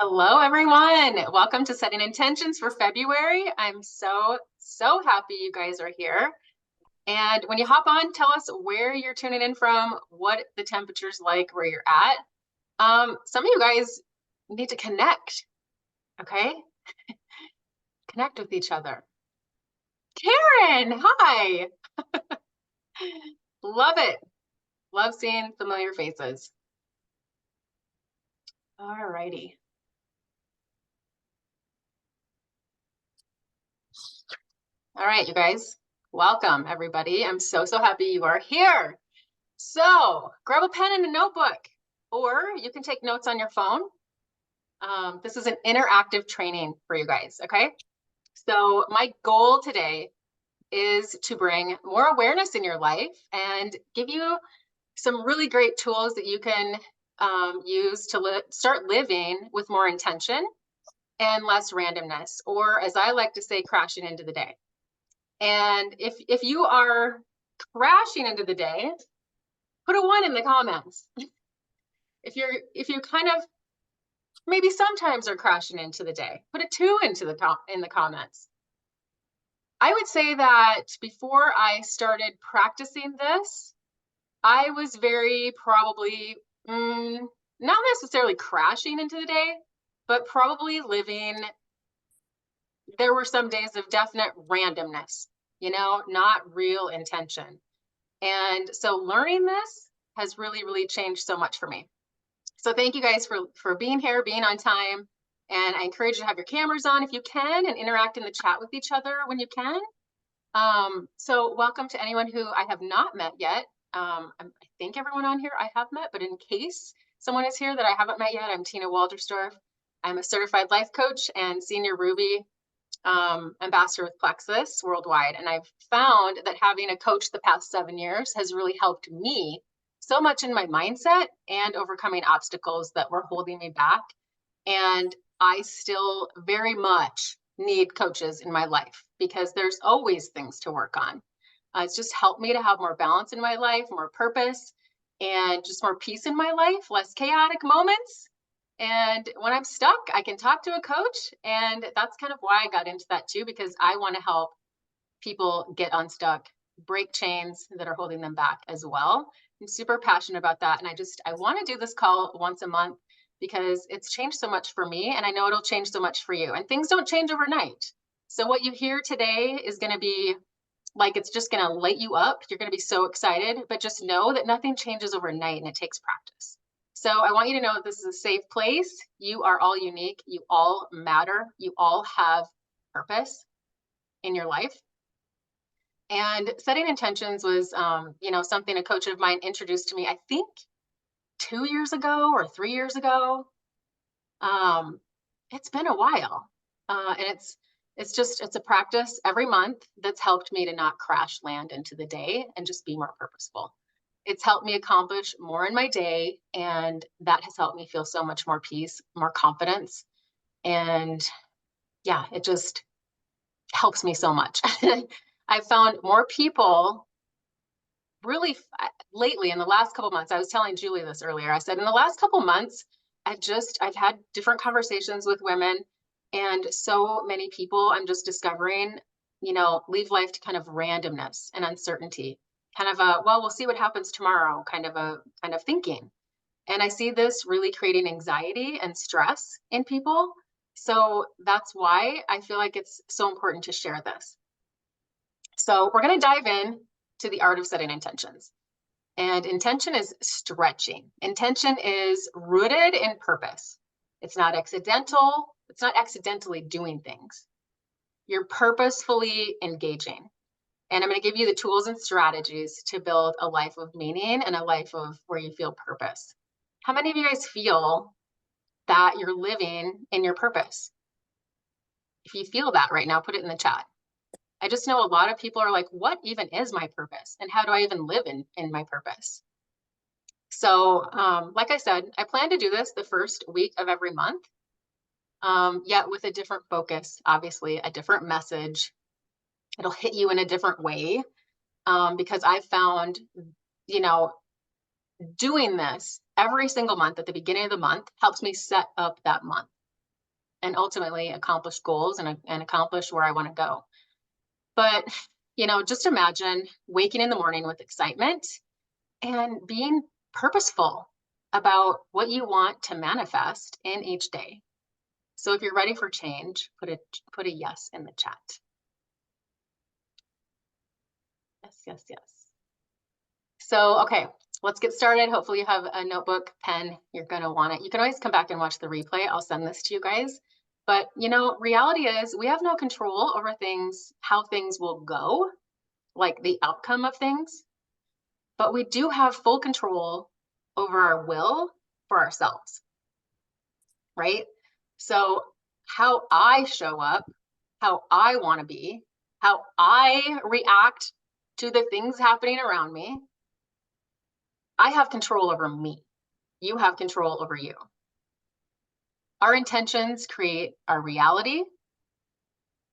Hello, everyone. Welcome to Setting Intentions for February. I'm so happy you guys are here. And when you hop on, tell us where you're tuning in from, what the temperature's like where you're at. Some of you guys need to connect, okay? Connect with each other. Karen, hi. Love it. Love seeing familiar faces. All righty. All right, you guys. Welcome, everybody. I'm so happy you are here. So grab a pen and a notebook, or you can take notes on your phone. This is an interactive training for you guys, okay? So my goal today is to bring more awareness in your life and give you some really great tools that you can use to start living with more intention and less randomness, or as I like to say, crashing into the day. And if you are crashing into the day, put a 1 in the comments. If you kind of maybe sometimes are crashing into the day, put a 2 in the comments. I would say that before I started practicing this, I was very probably not necessarily crashing into the day, but probably living. There were some days of definite randomness, not real intention. And so learning this has really changed so much for me. So thank you guys for being here, being on time. And I encourage you to have your cameras on if you can and interact in the chat with each other when you can. So welcome to anyone who I have not met yet. I think everyone on here I have met, but in case someone is here that I haven't met yet, I'm Tina Walderstorff. I'm a certified life coach and senior Ruby ambassador with Plexus worldwide. And I've found that having a coach the past 7 years has really helped me so much in my mindset and overcoming obstacles that were holding me back. And I still very much need coaches in my life because there's always things to work on. It's just helped me to have more balance in my life, more purpose, and just more peace in my life, less chaotic moments. And when I'm stuck, I can talk to a coach. And that's kind of why I got into that too, because I want to help people get unstuck, break chains that are holding them back as well. I'm super passionate about that. And I want to do this call once a month because it's changed so much for me. And I know it'll change so much for you. And things don't change overnight. So what you hear today is going to be like, it's just going to light you up. You're going to be so excited, but just know that nothing changes overnight and it takes practice. So I want you to know that this is a safe place. You are all unique. You all matter. You all have purpose in your life. And setting intentions was, something a coach of mine introduced to me, I think 2 years ago or 3 years ago. It's been a while. And it's a practice every month that's helped me to not crash land into the day and just be more purposeful. It's helped me accomplish more in my day, and that has helped me feel so much more peace, more confidence. And yeah, it just helps me so much. I've found more people really lately in the last couple months. I was telling Julie this earlier. I said in the last couple months, I've had different conversations with women, and so many people I'm just discovering, leave life to kind of randomness and uncertainty, kind of we'll see what happens tomorrow kind of thinking. And I see this really creating anxiety and stress in people. So that's why I feel like it's so important to share this. So we're going to dive in to the art of setting intentions. And intention is stretching. Intention is rooted in purpose. It's not accidental. It's not accidentally doing things. You're purposefully engaging. And I'm going to give you the tools and strategies to build a life of meaning and a life of where you feel purpose. How many of you guys feel that you're living in your purpose? If you feel that right now, put it in the chat. I just know a lot of people are like, what even is my purpose? And how do I even live in my purpose? So like I said, I plan to do this the first week of every month, yet with a different focus, obviously a different message. It'll hit you in a different way because I've found, doing this every single month at the beginning of the month helps me set up that month. and ultimately accomplish goals and accomplish where I want to go. But, just imagine waking in the morning with excitement and being purposeful about what you want to manifest in each day. So if you're ready for change, put a yes in the chat. Yes, yes, yes. So, okay, let's get started. Hopefully you have a notebook, pen, you're gonna want it. You can always come back and watch the replay. I'll send this to you guys. But reality is we have no control over things, how things will go, like the outcome of things, but we do have full control over our will for ourselves, right? So how I show up, how I want to be, how I react to the things happening around me, I have control over me. You have control over you. Our intentions create our reality,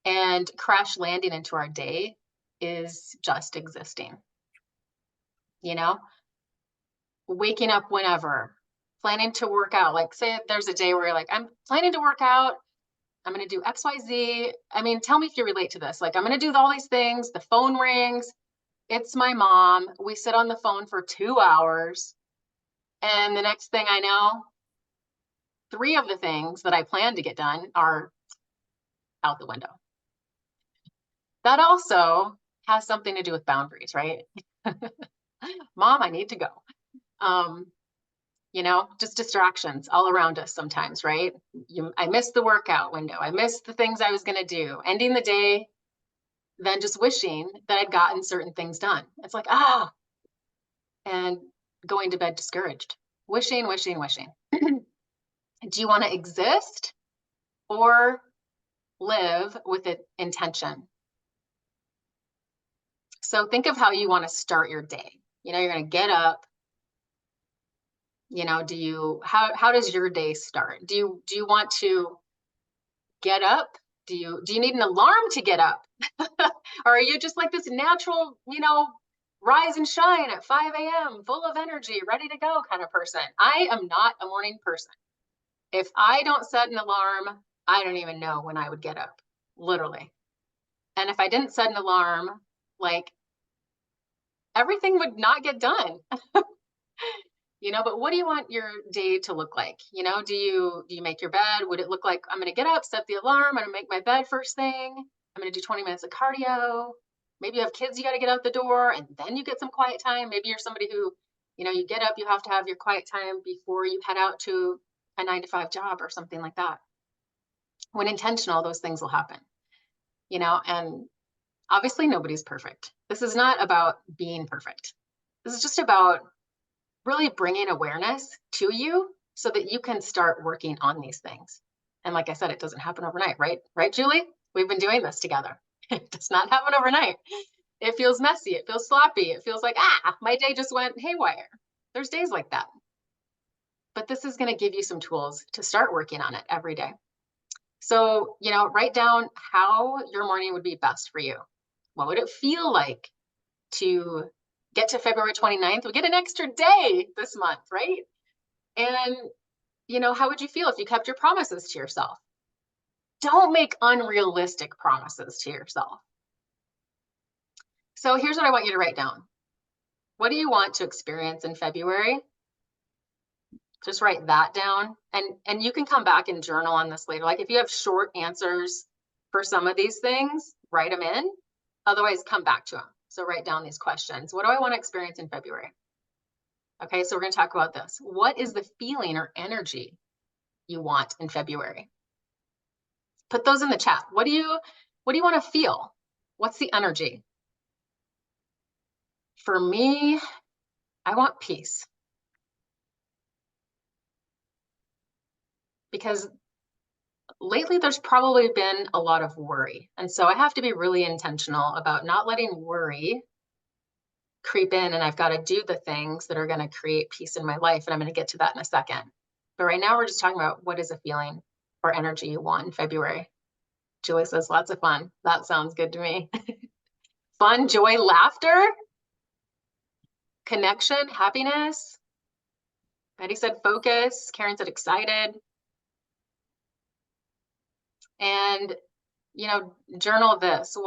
and crash landing into our day is just existing. Waking up whenever, planning to work out. Like, say there's a day where you're like, I'm planning to work out, I'm going to do XYZ. I mean, tell me if you relate to this. Like, I'm going to do all these things. The phone rings. It's my mom. We sit on the phone for 2 hours. And the next thing I know, 3 of the things that I planned to get done are out the window. That also has something to do with boundaries, right? Mom, I need to go. Just distractions all around us sometimes, right? I missed the workout window. I missed the things I was going to do. Ending the day, then just wishing that I'd gotten certain things done. It's like, and going to bed discouraged. Wishing. Do you want to exist or live with an intention? So think of how you want to start your day. You're going to get up. How does your day start? Do you want to get up? Do you need an alarm to get up? Or are you just like this natural, rise and shine at 5 a.m., full of energy, ready to go kind of person? I am not a morning person. If I don't set an alarm, I don't even know when I would get up, literally. And if I didn't set an alarm, like, everything would not get done. But what do you want your day to look like? Do you make your bed? Would it look like I'm going to get up, set the alarm, I'm going to make my bed first thing, I'm going to do 20 minutes of cardio? Maybe you have kids, you got to get out the door and then you get some quiet time. Maybe you're somebody who, you get up, you have to have your quiet time before you head out to a 9-to-5 job or something like that. When intentional, those things will happen, and obviously nobody's perfect. This is not about being perfect. This is just about really bringing awareness to you so that you can start working on these things. And like I said, it doesn't happen overnight, right? Right, Julie? We've been doing this together. It does not happen overnight. It feels messy. It feels sloppy. It feels like, my day just went haywire. There's days like that. But this is going to give you some tools to start working on it every day. So, write down how your morning would be best for you. What would it feel like to get to February 29th? We get an extra day this month, right? And, how would you feel if you kept your promises to yourself? Don't make unrealistic promises to yourself. So here's what I want you to write down. What do you want to experience in February? Just write that down. And you can come back and journal on this later. Like, if you have short answers for some of these things, write them in. Otherwise, come back to them. So write down these questions. What do I want to experience in February? Okay, so we're going to talk about this. What is the feeling or energy you want in February? Put those in the chat. What do you want to feel? What's the energy? For me, I want peace. Because lately there's probably been a lot of worry. And so I have to be really intentional about not letting worry creep in, and I've got to do the things that are going to create peace in my life. And I'm going to get to that in a second. But right now we're just talking about what is a feeling or energy you want in February. Julie says lots of fun. That sounds good to me. Fun, joy, laughter, connection, happiness. Betty said focus. Karen said excited. And, journal this.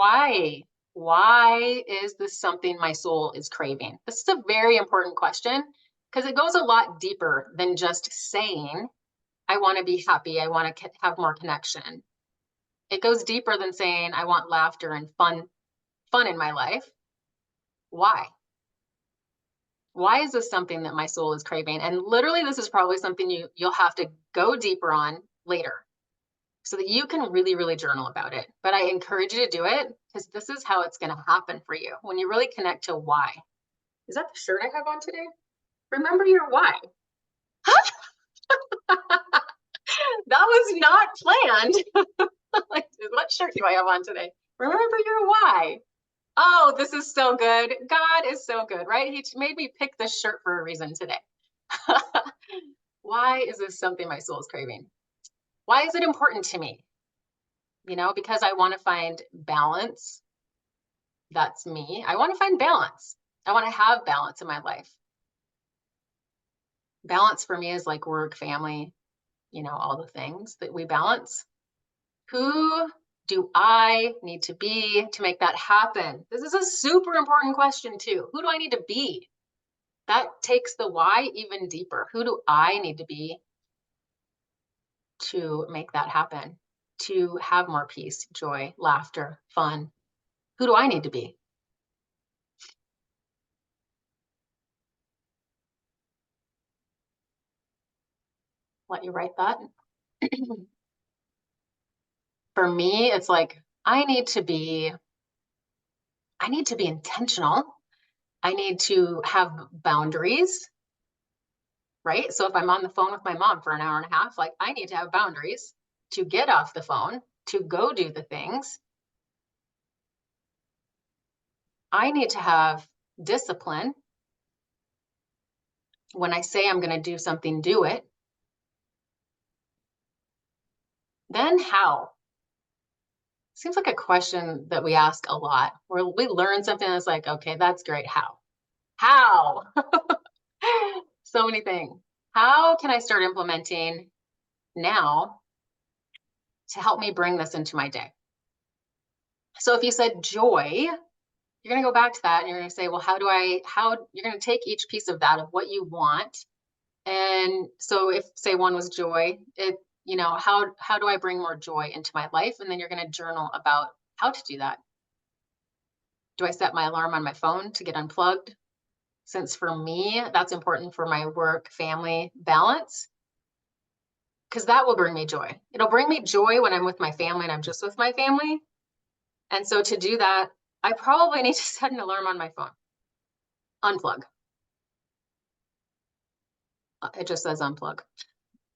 Why is this something my soul is craving? This is a very important question because it goes a lot deeper than just saying, I want to be happy. I want to have more connection. It goes deeper than saying, I want laughter and fun in my life. Why? Why is this something that my soul is craving? And literally, this is probably something you'll have to go deeper on later so that you can really, really journal about it. But I encourage you to do it because this is how it's going to happen for you when you really connect to why. Is that the shirt I have on today? Remember your why. That was not planned. Like, what shirt do I have on today? Remember your why. Oh, this is so good. God is so good, right? He made me pick this shirt for a reason today. Why is this something my soul is craving? Why is it important to me? Because I want to find balance. That's me. I want to find balance. I want to have balance in my life. Balance for me is like work, family, all the things that we balance. Who do I need to be to make that happen? This is a super important question too. Who do I need to be? That takes the why even deeper. Who do I need to be to make that happen? To have more peace, joy, laughter, fun. Who do I need to be? Let you write that. For me, it's like I need to be intentional. I need to have boundaries, right? So if I'm on the phone with my mom for an hour and a half, like I need to have boundaries to get off the phone, to go do the things. I need to have discipline. When I say I'm going to do something, do it. Then how? Seems like a question that we ask a lot, where we learn something that's like, okay, that's great. How? How? So many things. How can I start implementing now to help me bring this into my day? So if you said joy, you're going to go back to that and you're going to say, well, how you're going to take each piece of that of what you want. And so if say one was joy, how do I bring more joy into my life? And then you're going to journal about how to do that. Do I set my alarm on my phone to get unplugged? Since for me, that's important for my work, family balance, because that will bring me joy. It'll bring me joy when I'm with my family and I'm just with my family. And so to do that, I probably need to set an alarm on my phone. Unplug. It just says unplug,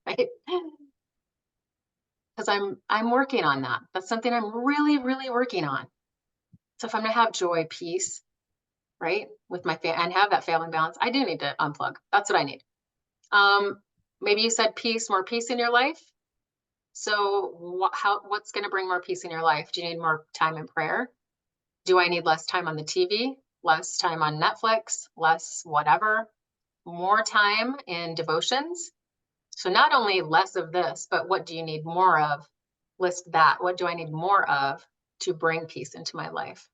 right? Because I'm working on that. That's something I'm really, really working on. So if I'm gonna have joy, peace, right, with my family and have that family balance, I do need to unplug. That's what I need. Maybe you said peace, more peace in your life. So what's going to bring more peace in your life? Do you need more time in prayer? Do I need less time on the TV, less time on Netflix, less whatever, more time in devotions? So not only less of this, but what do you need more of? List that. What do I need more of to bring peace into my life?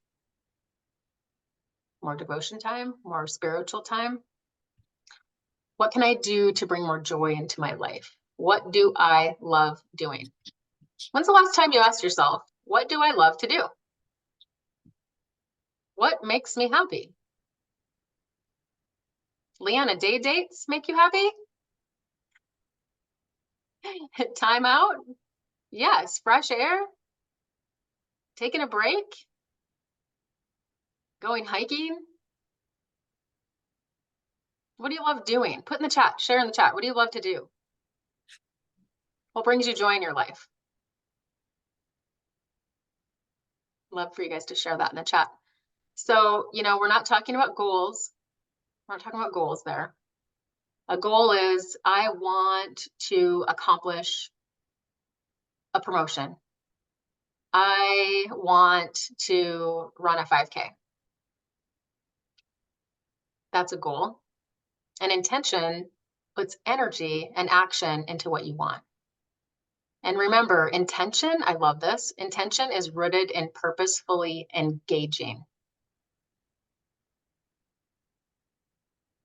More devotion time, more spiritual time. What can I do to bring more joy into my life? What do I love doing? When's the last time you asked yourself, what do I love to do? What makes me happy? Leanna, day dates make you happy? Time out? Yes. Fresh air? Taking a break? Going hiking? What do you love doing? Put in the chat, share in the chat. What do you love to do? What brings you joy in your life? Love for you guys to share that in the chat. So, we're not talking about goals. We're not talking about goals there. A goal is I want to accomplish a promotion. I want to run a 5K. That's a goal. An intention puts energy and action into what you want. And remember, intention, I love this, intention is rooted in purposefully engaging.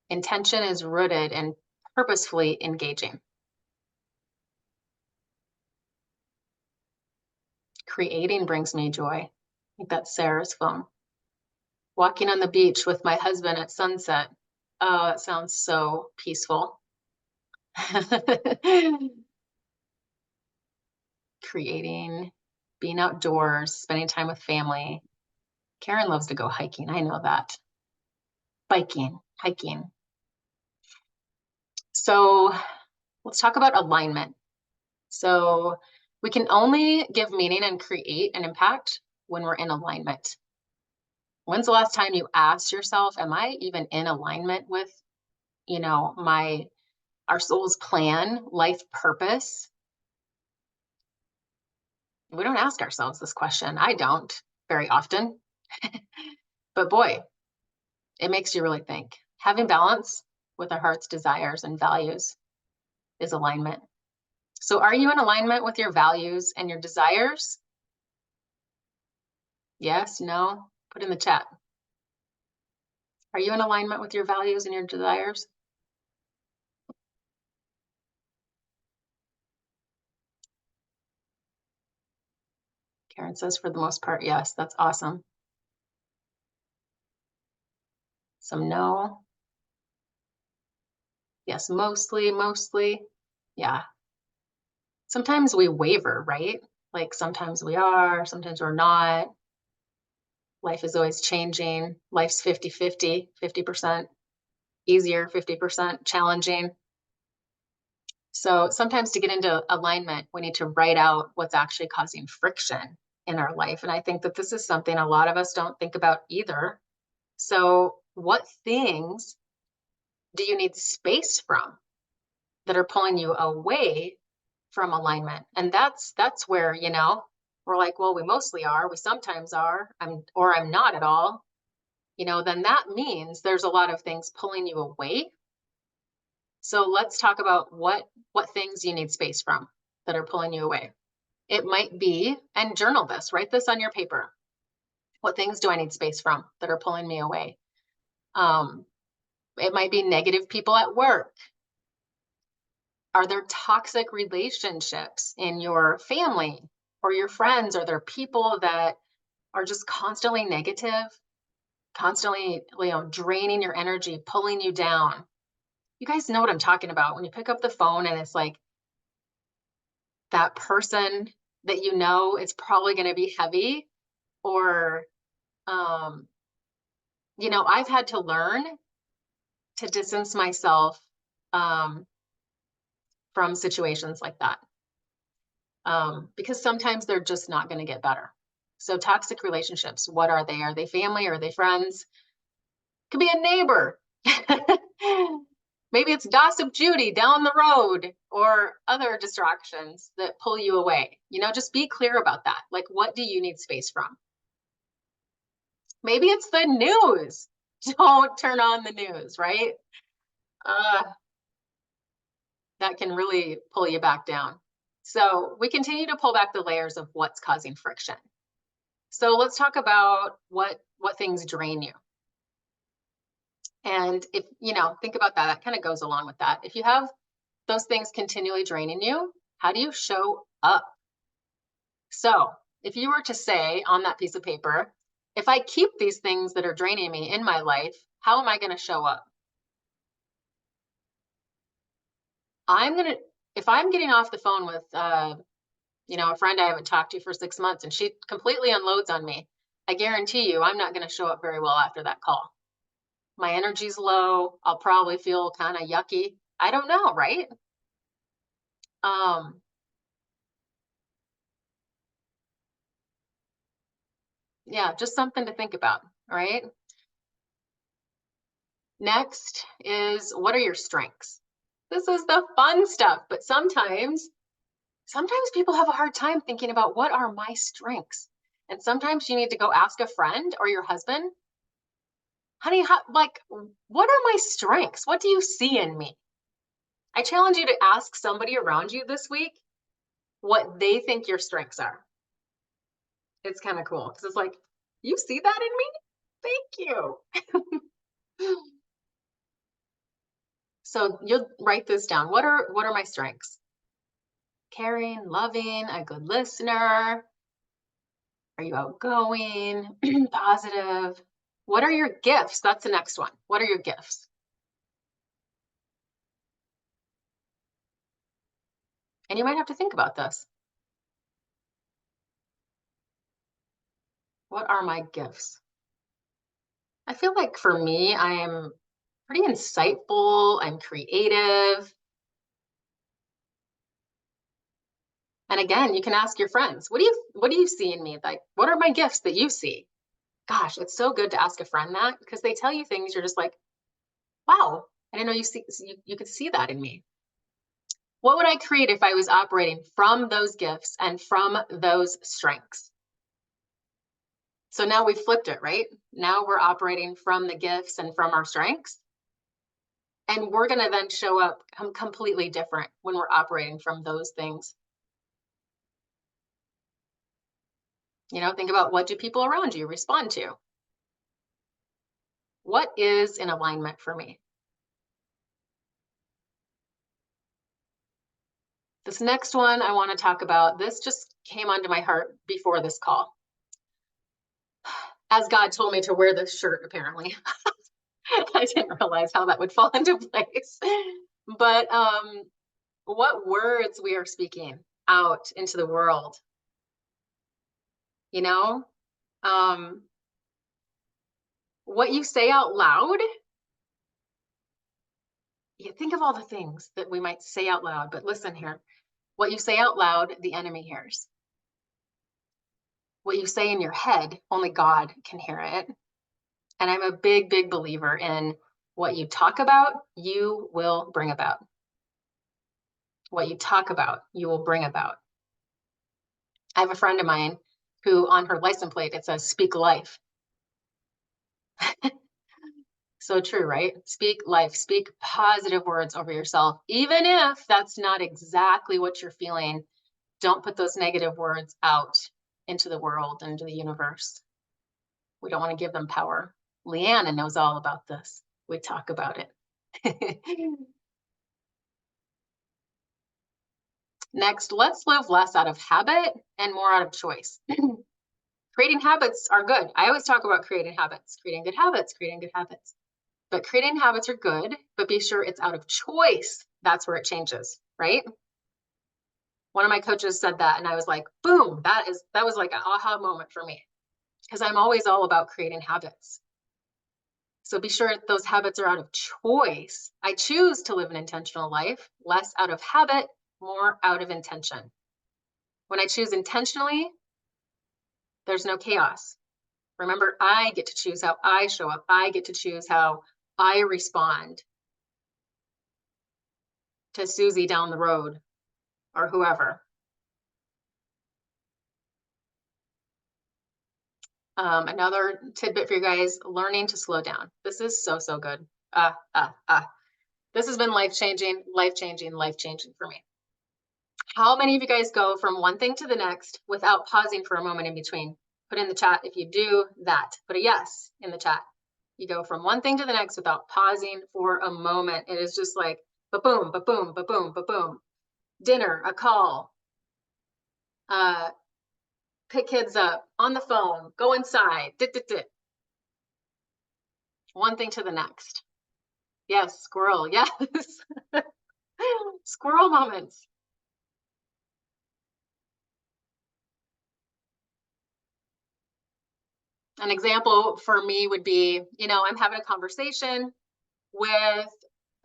Intention is rooted in purposefully engaging. Creating brings me joy. I think that's Sarah's phone. Walking on the beach with my husband at sunset. Oh, it sounds so peaceful. Creating, being outdoors, spending time with family. Karen loves to go hiking. I know that. Biking, hiking. So let's talk about alignment. So we can only give meaning and create an impact when we're in alignment. When's the last time you asked yourself, am I even in alignment with, our soul's plan, life purpose? We don't ask ourselves this question. I don't very often. But boy, it makes you really think. Having balance with our heart's desires and values is alignment. So are you in alignment with your values and your desires? Yes, no? Put in the chat. Are you in alignment with your values and your desires? Karen says for the most part, yes, that's awesome. Some no. Yes, mostly. Yeah. Sometimes we waver, right? Like sometimes we are, sometimes we're not. Life is always changing. Life's 50-50, 50% easier, 50% challenging. So sometimes to get into alignment, we need to write out what's actually causing friction in our life. And I think that this is something a lot of us don't think about either. So what things do you need space from that are pulling you away from alignment? And that's where, we're like, well, we mostly are, we sometimes are, I'm not at all, then that means there's a lot of things pulling you away. So let's talk about what things you need space from that are pulling you away. It might be, and journal this, write this on your paper. What things do I need space from that are pulling me away? It might be negative people at work. Are there toxic relationships in your family or your friends? Are there people that are just constantly negative, constantly, draining your energy, pulling you down? You guys know what I'm talking about when you pick up the phone and it's like that person that it's probably going to be heavy, or I've had to learn to distance myself from situations like that, because sometimes they're just not going to get better. So toxic relationships, what are they? Are they family? Are they friends? Could be a neighbor. Maybe it's Gossip Judy down the road, or other distractions that pull you away. Just be clear about that. Like, what do you need space from? Maybe it's the news. Don't turn on the news, right? That can really pull you back down. So we continue to pull back the layers of what's causing friction. So let's talk about what things drain you. And if, think about that, that kind of goes along with that. If you have those things continually draining you, how do you show up? So if you were to say on that piece of paper, if I keep these things that are draining me in my life, how am I going to show up? If I'm getting off the phone with, a friend I haven't talked to for 6 months and she completely unloads on me, I guarantee you, I'm not going to show up very well after that call. My energy's low. I'll probably feel kind of yucky. I don't know, right? Yeah, just something to think about, right? Next is, what are your strengths? This is the fun stuff, but sometimes people have a hard time thinking about what are my strengths. And sometimes you need to go ask a friend or your husband, honey, what are my strengths? What do you see in me? I challenge you to ask somebody around you this week, what they think your strengths are. It's kind of cool because it's like, you see that in me? Thank you. So you'll write this down. What are my strengths? Caring, loving, a good listener. Are you outgoing, positive? What are your gifts? That's the next one. What are your gifts? And you might have to think about this. What are my gifts? I feel like for me, I am pretty insightful. I'm creative. And again, you can ask your friends, what do you see in me? Like, what are my gifts that you see? Gosh, it's so good to ask a friend that because they tell you things you're just like, wow, I didn't know you could see that in me. What would I create if I was operating from those gifts and from those strengths? So now we've flipped it, right? Now we're operating from the gifts and from our strengths. And we're going to then show up completely different when we're operating from those things. Think about, what do people around you respond to? What is in alignment for me? This next one I want to talk about, this just came onto my heart before this call. As God told me to wear this shirt, apparently. I didn't realize how that would fall into place. But what words we are speaking out into the world, what you say out loud. You think of all the things that we might say out loud, but listen here. What you say out loud, the enemy hears. What you say in your head, only God can hear it. And I'm a big, big believer in what you talk about, you will bring about. What you talk about, you will bring about. I have a friend of mine who, on her license plate, it says, speak life. So true, right? Speak life, speak positive words over yourself. Even if that's not exactly what you're feeling, don't put those negative words out into the world, into the universe. We don't want to give them power. Leanna knows all about this. We talk about it. Next, let's live less out of habit and more out of choice. Creating habits are good. I always talk about creating habits, creating good habits, creating good habits. But creating habits are good, but be sure it's out of choice. That's where it changes, right? One of my coaches said that, and I was like, boom, that was like an aha moment for me, because I'm always all about creating habits. So be sure those habits are out of choice. I choose to live an intentional life, less out of habit, more out of intention. When I choose intentionally, there's no chaos. Remember, I get to choose how I show up. I get to choose how I respond to Susie down the road or whoever. Another tidbit for you guys, learning to slow down. This is so, so good. This has been life-changing, life-changing, life-changing for me. How many of you guys go from one thing to the next without pausing for a moment in between? Put in the chat if you do that. Put a yes in the chat. You go from one thing to the next without pausing for a moment. It is just like ba-boom, ba-boom, ba-boom, ba-boom. Dinner, a call, pick kids up, on the phone, go inside, one thing to the next. Yes, squirrel, yes. Squirrel moments. An example for me would be, I'm having a conversation with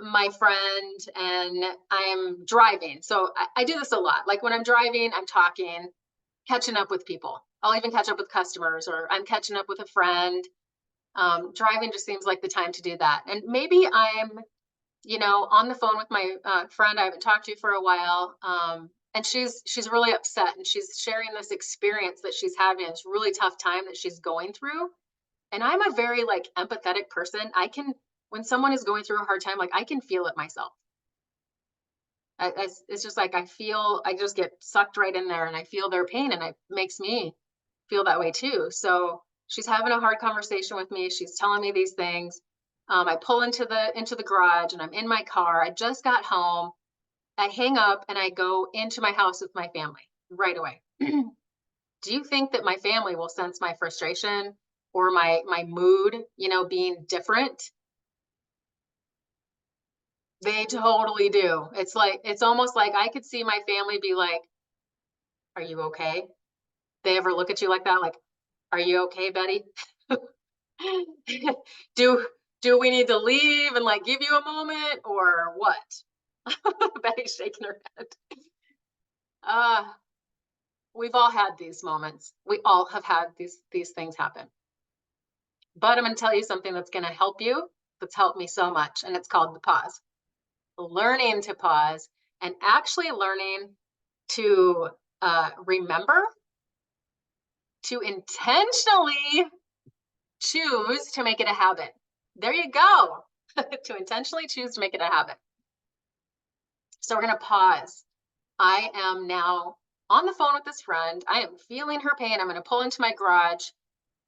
my friend and I'm driving. So I do this a lot. Like when I'm driving, I'm talking, catching up with people. I'll even catch up with customers, or I'm catching up with a friend. Driving just seems like the time to do that. And maybe I'm, on the phone with my friend I haven't talked to for a while. And she's really upset, and she's sharing this experience that she's having, this really tough time that she's going through. And I'm a very empathetic person. When someone is going through a hard time, I can feel it myself. It's just like I just get sucked right in there and I feel their pain, and it makes me feel that way too. So she's having a hard conversation with me. She's telling me these things. I pull into the garage and I'm in my car. I just got home. I hang up and I go into my house with my family right away. Do you think that my family will sense my frustration or my mood, being different? They totally do. It's almost like I could see my family be like, "Are you okay?" They ever look at you like that? Like, "Are you okay, Betty? Do do we need to leave and like give you a moment or what?" Betty's shaking her head. Uh, we've all had these moments. We all have had these things happen. But I'm going to tell you something that's going to help you. That's helped me so much, and it's called the pause. Learning to pause and actually learning to remember to intentionally choose to make it a habit. There you go. To intentionally choose to make it a habit. So we're going to pause. I am now on the phone with this friend. I am feeling her pain. I'm going to pull into my garage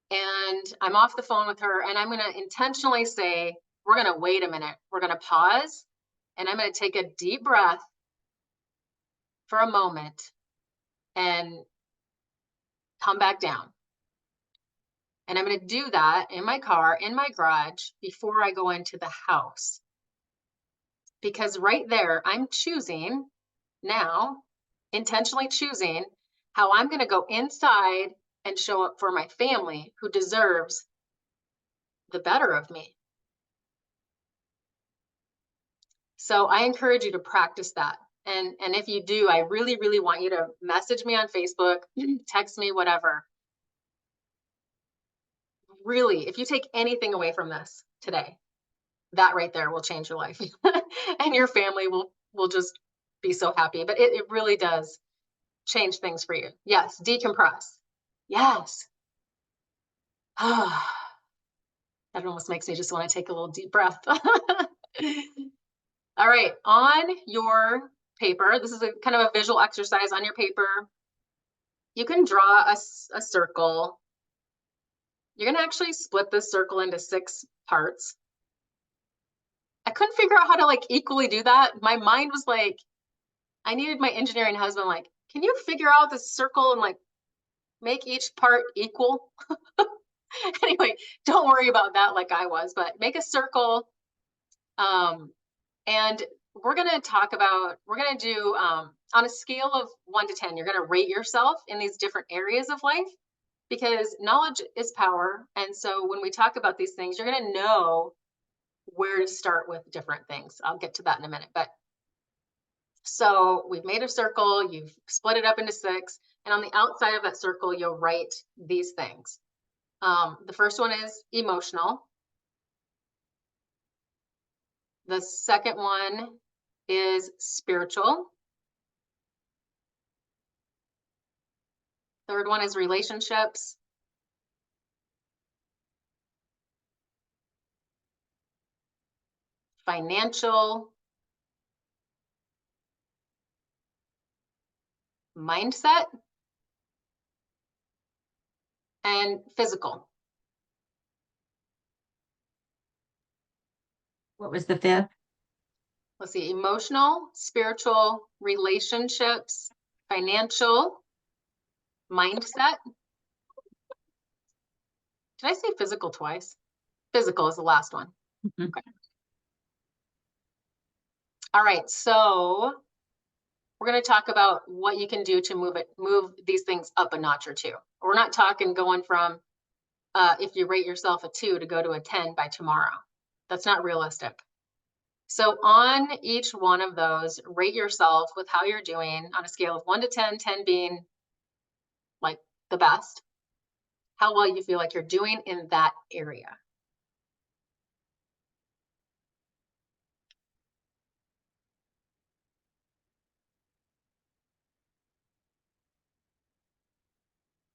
and I'm off the phone with her, and I'm going to intentionally say, we're going to wait a minute. We're going to pause, and I'm going to take a deep breath for a moment and come back down. And I'm going to do that in my car, in my garage, before I go into the house. Because right there, I'm choosing now, intentionally choosing how I'm going to go inside and show up for my family who deserves the better of me. So I encourage you to practice that. And if you do, I really, really want you to message me on Facebook, text me, whatever. Really, if you take anything away from this today, that right there will change your life. And your family will just be so happy. But it really does change things for you. Yes, decompress. Yes. That almost makes me just want to take a little deep breath. All right, on your paper, this is a kind of a visual exercise on your paper. You can draw a circle. You're gonna actually split this circle into 6 parts. I couldn't figure out how to like equally do that. My mind was like, I needed my engineering husband like, can you figure out this circle and like make each part equal? Anyway, don't worry about that like I was, but make a circle. And we're going to talk about, we're going to do on a scale of 1 to 10, you're going to rate yourself in these different areas of life, because knowledge is power. And so when we talk about these things, you're going to know where to start with different things. I'll get to that in a minute. But so we've made a circle, you've split it up into 6, and on the outside of that circle, you'll write these things. The first one is emotional. The second one is spiritual. Third one is relationships. Financial. Mindset. And physical. What was the 5th? Let's see, emotional, spiritual, relationships, financial, mindset. Did I say physical twice? Physical is the last one. Mm-hmm. Okay. All right, so we're going to talk about what you can do to move these things up a notch or 2. We're not talking going from if you rate yourself a 2 to go to a 10 by tomorrow. That's not realistic. So on each one of those, rate yourself with how you're doing on a scale of 1 to 10, 10 being like the best, how well you feel like you're doing in that area.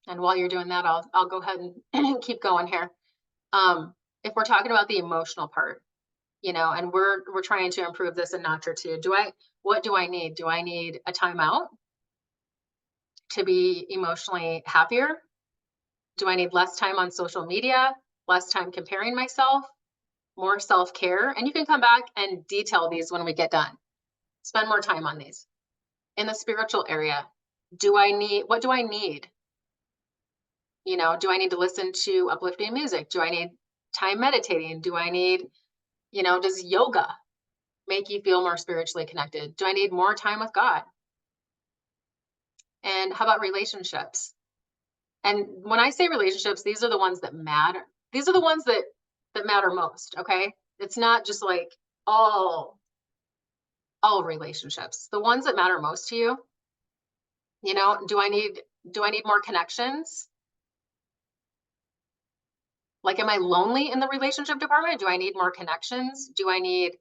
And while you're doing that, I'll go ahead and keep going here. If we're talking about the emotional part, and we're trying to improve this a notch or 2, What do I need? Do I need a timeout to be emotionally happier? Do I need less time on social media, less time comparing myself, more self-care? And you can come back and detail these when we get done. Spend more time on these. In the spiritual area, what do I need? Do I need to listen to uplifting music? Do I need time meditating? Do I need, does yoga make you feel more spiritually connected? Do I need more time with God? And how about relationships? And when I say relationships, these are the ones that matter. These are the ones that matter most, okay? It's not just like all relationships. The ones that matter most to you, do I need more connections? Like, am I lonely in the relationship department? Do I need more connections? Do I need,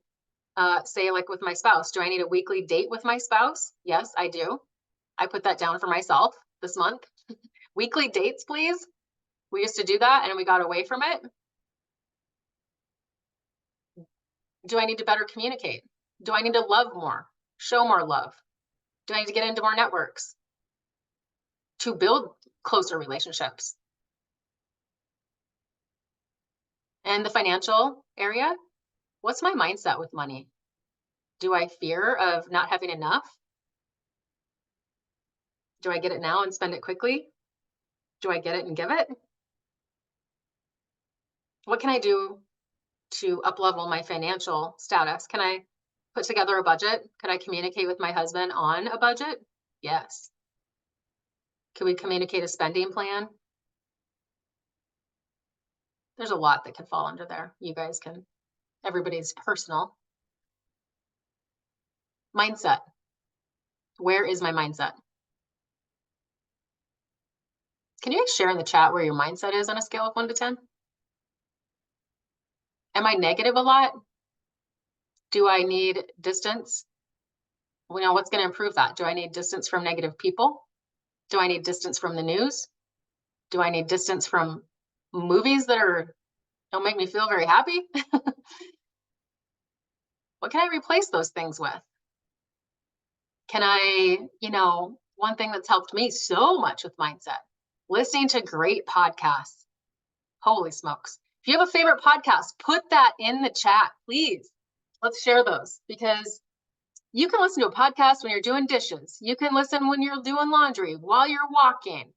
say, like with my spouse, do I need a weekly date with my spouse? Yes, I do. I put that down for myself this month. Weekly dates, please. We used to do that and we got away from it. Do I need to better communicate? Do I need to love more? Show more love? Do I need to get into more networks to build closer relationships? And the financial area, what's my mindset with money? Do I fear of not having enough? Do I get it now and spend it quickly? Do I get it and give it? What can I do to up-level my financial status? Can I put together a budget? Could I communicate with my husband on a budget? Yes. Can we communicate a spending plan? There's a lot that can fall under there. You guys can, everybody's personal. Mindset. Where is my mindset? Can you guys share in the chat where your mindset is on a scale of 1 to 10? Am I negative a lot? Do I need distance? What's going to improve that? Do I need distance from negative people? Do I need distance from the news? Do I need distance from movies that don't make me feel very happy? What can I replace those things with? Can I, one thing that's helped me so much with mindset, listening to great podcasts. Holy smokes. If you have a favorite podcast, put that in the chat, please. Let's share those, because you can listen to a podcast when you're doing dishes. You can listen when you're doing laundry, while you're walking.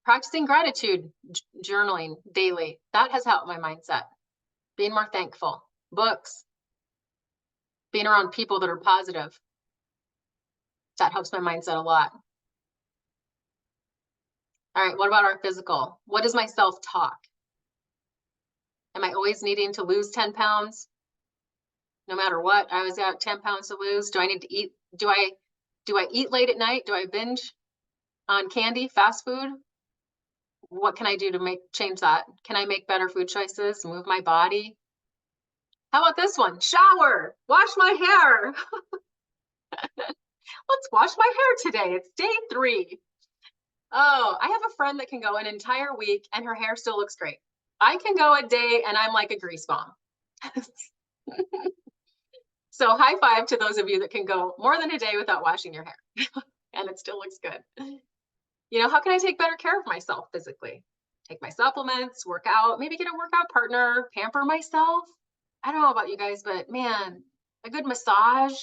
Practicing gratitude journaling daily. That has helped my mindset. Being more thankful. Books. Being around people that are positive. That helps my mindset a lot. All right, what about our physical? What is my self-talk? Am I always needing to lose 10 pounds? No matter what, I always got 10 pounds to lose. Do I need to eat? Do I eat late at night? Do I binge on candy, fast food? What can I do to change that? Can I make better food choices, move my body? How about this one? Shower, wash my hair. Let's wash my hair today. It's day 3. Oh, I have a friend that can go an entire week and her hair still looks great. I can go a day and I'm like a grease bomb. So high five to those of you that can go more than a day without washing your hair and it still looks good. How can I take better care of myself physically? Take my supplements, work out, maybe get a workout partner, pamper myself. I don't know about you guys, but man, a good massage,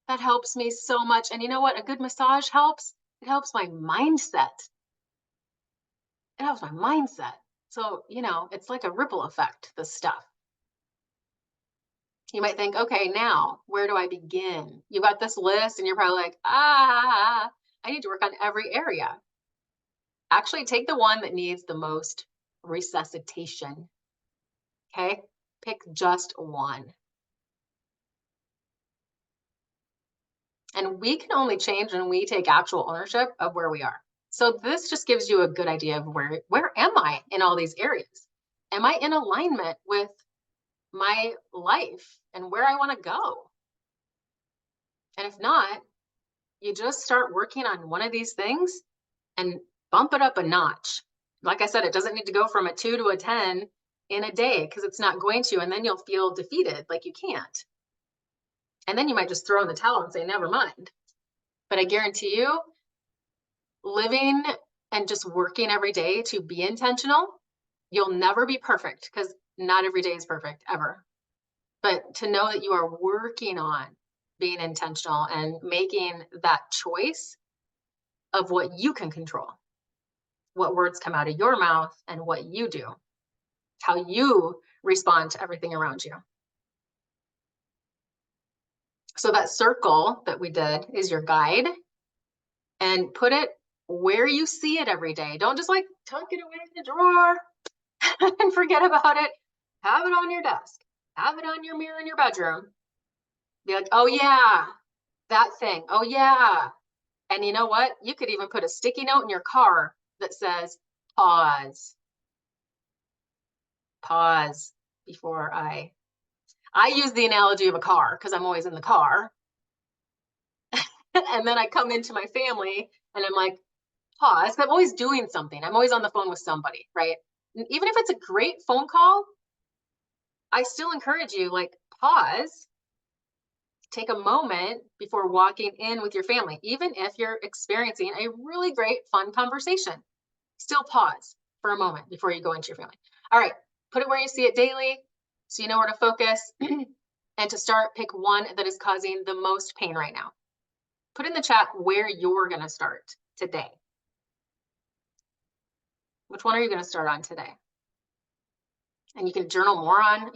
that helps me so much. And you know what? A good massage helps. It helps my mindset. It helps my mindset. So, it's like a ripple effect, this stuff. You might think, okay, now where do I begin? You got this list and you're probably like, I need to work on every area. Actually, take the one that needs the most resuscitation. Okay, pick just one. And we can only change when we take actual ownership of where we are. So this just gives you a good idea of where am I in all these areas? Am I in alignment with my life and where I want to go? And if not, you just start working on one of these things and bump it up a notch. Like I said, it doesn't need to go from a 2 to a 10. in a day, because it's not going to, and then you'll feel defeated, like you can't. And then you might just throw in the towel and say, never mind. But I guarantee you, living and just working every day to be intentional, you'll never be perfect, because not every day is perfect, ever. But to know that you are working on being intentional and making that choice of what you can control, what words come out of your mouth and what you do, how you respond to everything around you. So that circle that we did is your guide, and put it where you see it every day. Don't just like tuck it away in the drawer and forget about it. Have it on your desk, have it on your mirror in your bedroom. Be like, oh yeah, that thing. Oh yeah. And you know what? You could even put a sticky note in your car that says, pause. Pause before I use the analogy of a car because I'm always in the car. And then I come into my family and I'm like, pause. I'm always doing something. I'm always on the phone with somebody, right? And even if it's a great phone call, I still encourage you, like, pause, take a moment before walking in with your family. Even if you're experiencing a really great, fun conversation, still pause for a moment before you go into your family. All right, put it where you see it daily so you know where to focus. And to start, pick one that is causing the most pain right now. Put in the chat where you're going to start today. Which one are you going to start on today? And you can journal more on,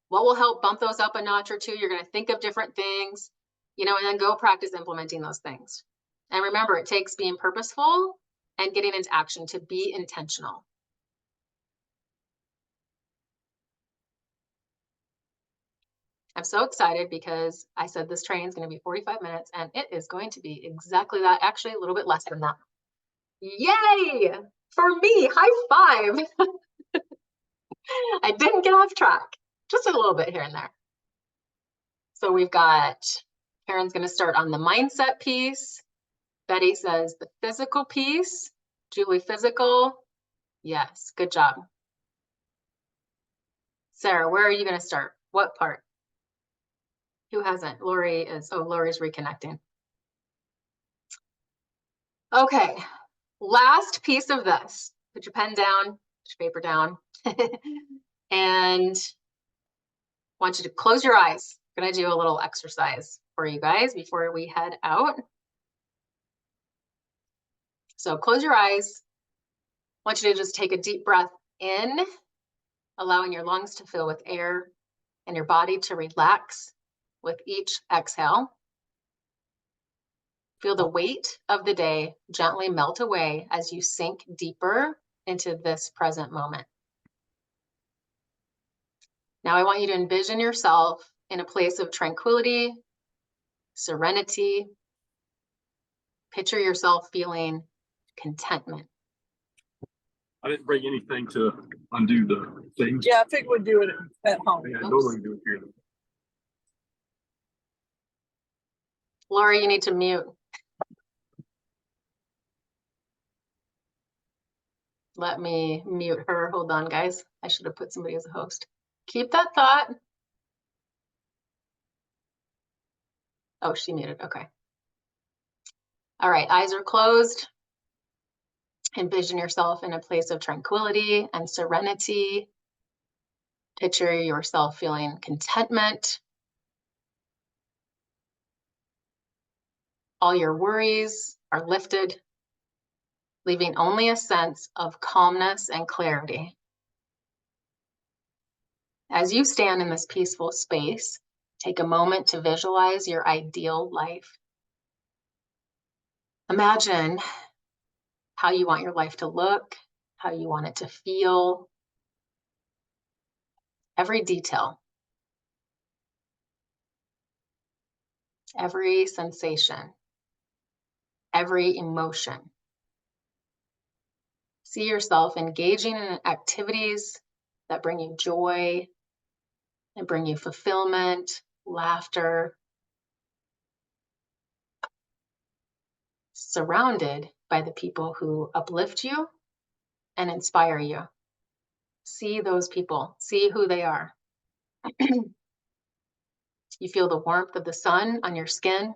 what will help bump those up a notch or two. You're going to think of different things, and then go practice implementing those things. And remember, it takes being purposeful and getting into action to be intentional. I'm so excited because I said this training is going to be 45 minutes and it is going to be exactly that, actually a little bit less than that. Yay! For me, high five. I didn't get off track, just a little bit here and there. So we've got, Karen's going to start on the mindset piece. Betty says the physical piece. Julie, physical. Yes, good job. Sarah, where are you going to start? What part? Who hasn't? Lori's reconnecting. Okay, last piece of this. Put your pen down, put your paper down, and I want you to close your eyes. I'm going to do a little exercise for you guys before we head out. So close your eyes. I want you to just take a deep breath in, allowing your lungs to fill with air and your body to relax with each exhale. Feel the weight of the day gently melt away as you sink deeper into this present moment. Now I want you to envision yourself in a place of tranquility, serenity. Picture yourself feeling contentment. I didn't bring anything to undo the thing. Yeah, I figured we'd do it at home. Yeah, I normally do it here. Laura, you need to mute. Let me mute her. Hold on, guys. I should have put somebody as a host. Keep that thought. Oh, she muted. Okay. All right, eyes are closed. Envision yourself in a place of tranquility and serenity. Picture yourself feeling contentment. All your worries are lifted, leaving only a sense of calmness and clarity. As you stand in this peaceful space, take a moment to visualize your ideal life. Imagine how you want your life to look, how you want it to feel, every detail, every sensation, every emotion. See yourself engaging in activities that bring you joy and bring you fulfillment, laughter, surrounded by the people who uplift you and inspire you. See those people, see who they are. You feel the warmth of the sun on your skin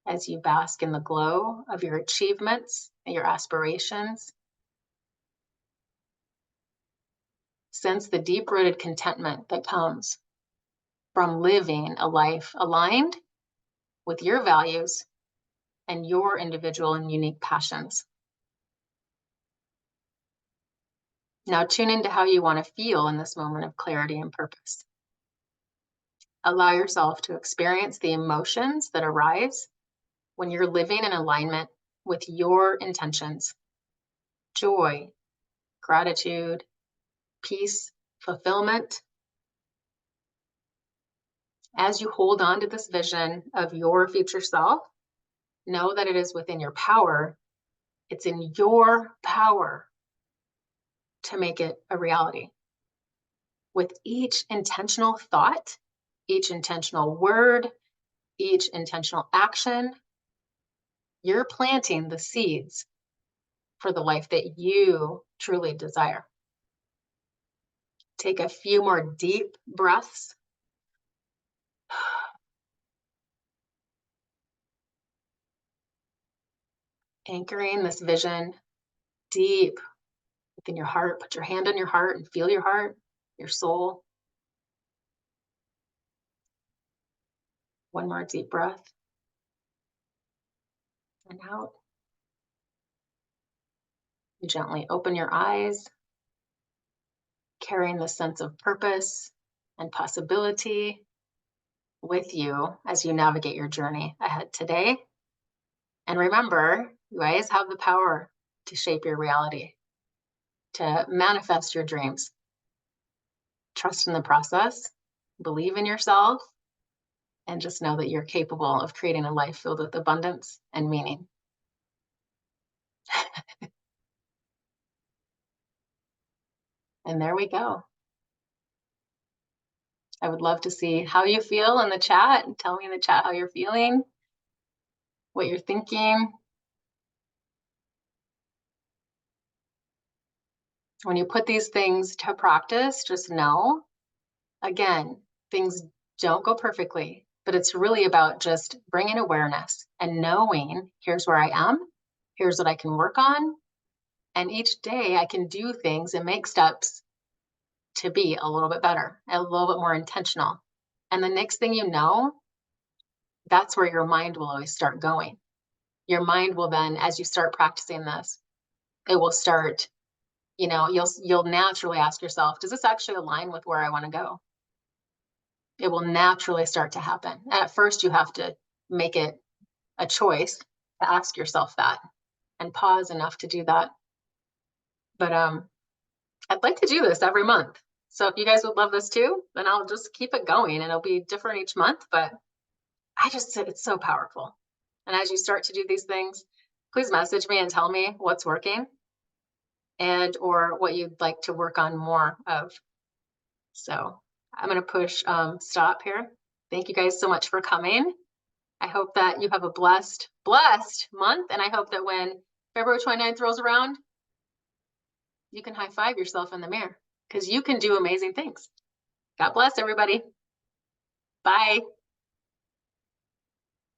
as you bask in the glow of your achievements and your aspirations. Sense the deep-rooted contentment that comes from living a life aligned with your values and your individual and unique passions. Now tune into how you want to feel in this moment of clarity and purpose. Allow yourself to experience the emotions that arise when you're living in alignment with your intentions. Joy, gratitude, peace, fulfillment. As you hold on to this vision of your future self, know that it is within your power. It's in your power to make it a reality. With each intentional thought, each intentional word, each intentional action, you're planting the seeds for the life that you truly desire. Take a few more deep breaths. Anchoring this vision deep within your heart. Put your hand on your heart and feel your heart, your soul. One more deep breath. And out. You gently open your eyes, carrying the sense of purpose and possibility with you as you navigate your journey ahead today. And remember, you guys have the power to shape your reality, to manifest your dreams. Trust in the process, believe in yourself, and just know that you're capable of creating a life filled with abundance and meaning. And there we go. I would love to see how you feel in the chat. Tell me in the chat how you're feeling, what you're thinking. When you put these things to practice, just know, again, things don't go perfectly, but it's really about just bringing awareness and knowing, here's where I am, here's what I can work on. And each day I can do things and make steps to be a little bit better, a little bit more intentional. And the next thing you know, that's where your mind will always start going. Your mind will then, as you start practicing this, it will start, you'll naturally ask yourself, does this actually align with where I want to go? It will naturally start to happen. And at first you have to make it a choice to ask yourself that and pause enough to do that. But I'd like to do this every month. So if you guys would love this too, then I'll just keep it going and it'll be different each month, but it's so powerful. And as you start to do these things, please message me and tell me what's working and or what you'd like to work on more of. So I'm going to push stop here. Thank you guys so much for coming. I hope that you have a blessed month. And I hope that when February 29th rolls around, you can high five yourself in the mirror because you can do amazing things. God bless everybody. Bye.